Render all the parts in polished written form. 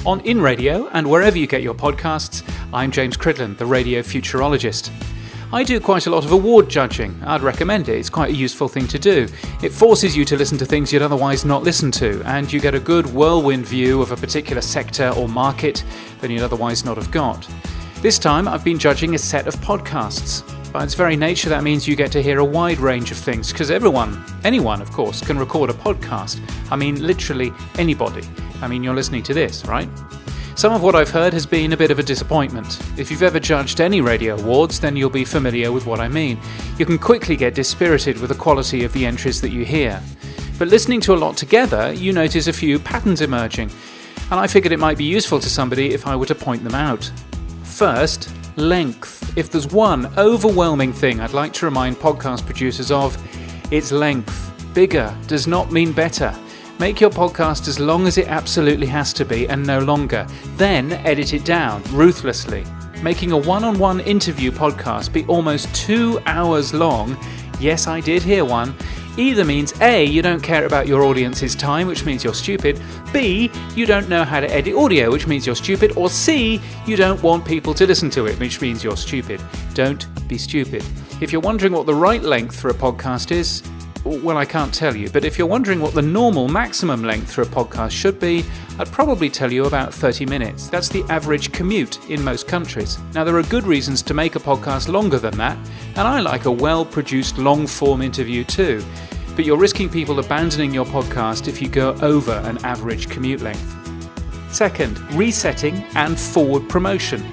On In Radio and wherever you get your podcasts, I'm James Cridland, the radio futurologist. I do quite a lot of award judging. I'd recommend it. It's quite a useful thing to do. It forces you to listen to things you'd otherwise not listen to, and you get a good whirlwind view of a particular sector or market than you'd otherwise not have got. This time I've been judging a set of podcasts. By its very nature, that means you get to hear a wide range of things, because anyone of course, can record a podcast. I mean, literally anybody. I mean, you're listening to this, right? Some of what I've heard has been a bit of a disappointment. If you've ever judged any radio awards, then you'll be familiar with what I mean. You can quickly get dispirited with the quality of the entries that you hear. But listening to a lot together, you notice a few patterns emerging, and I figured it might be useful to somebody if I were to point them out. First, length. If there's one overwhelming thing I'd like to remind podcast producers of, it's length. Bigger does not mean better. Make your podcast as long as it absolutely has to be and no longer. Then edit it down ruthlessly. Making a one-on-one interview podcast be almost 2 hours long, yes, I did hear one, either means A, you don't care about your audience's time, which means you're stupid, B, you don't know how to edit audio, which means you're stupid, or C, you don't want people to listen to it, which means you're stupid. Don't be stupid. If you're wondering what the right length for a podcast is, well, I can't tell you, but if you're wondering what the normal maximum length for a podcast should be, I'd probably tell you about 30 minutes. That's the average commute in most countries. Now, there are good reasons to make a podcast longer than that, and I like a well-produced long-form interview too, but you're risking people abandoning your podcast if you go over an average commute length. Second, resetting and forward promotion.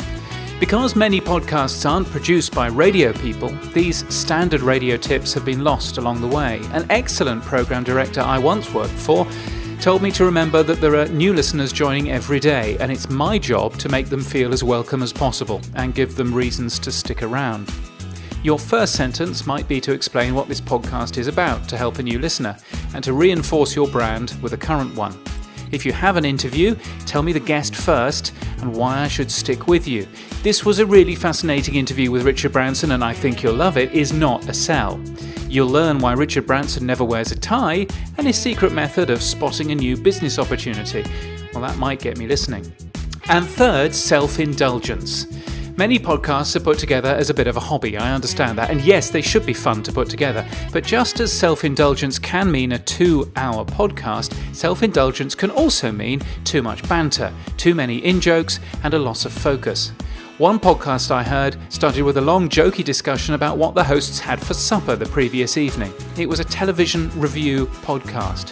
Because many podcasts aren't produced by radio people, these standard radio tips have been lost along the way. An excellent program director I once worked for told me to remember that there are new listeners joining every day, and it's my job to make them feel as welcome as possible and give them reasons to stick around. Your first sentence might be to explain what this podcast is about to help a new listener and to reinforce your brand with a current one. If you have an interview, tell me the guest first and why I should stick with you. This was a really fascinating interview with Richard Branson, and I think you'll love it, is not a sell. You'll learn why Richard Branson never wears a tie and his secret method of spotting a new business opportunity. Well, that might get me listening. And third, self-indulgence. Many podcasts are put together as a bit of a hobby, I understand that, and yes, they should be fun to put together, but just as self-indulgence can mean a 2-hour podcast, self-indulgence can also mean too much banter, too many in-jokes, and a loss of focus. One podcast I heard started with a long jokey discussion about what the hosts had for supper the previous evening. It was a television review podcast.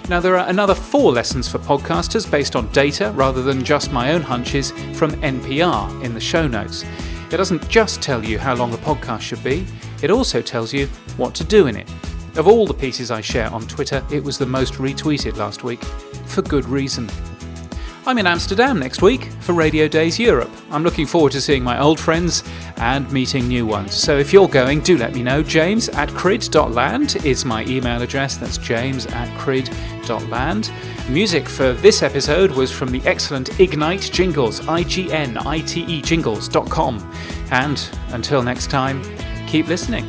Now, there are another 4 lessons for podcasters based on data rather than just my own hunches from NPR in the show notes. It doesn't just tell you how long a podcast should be, it also tells you what to do in it. Of all the pieces I share on Twitter, it was the most retweeted last week, for good reason. I'm in Amsterdam next week for Radio Days Europe. I'm looking forward to seeing my old friends and meeting new ones. So if you're going, do let me know. james@crid.land is my email address. That's james@crid.land. Music for this episode was from the excellent Ignite Jingles, IGNITE jingles.com. And until next time, keep listening.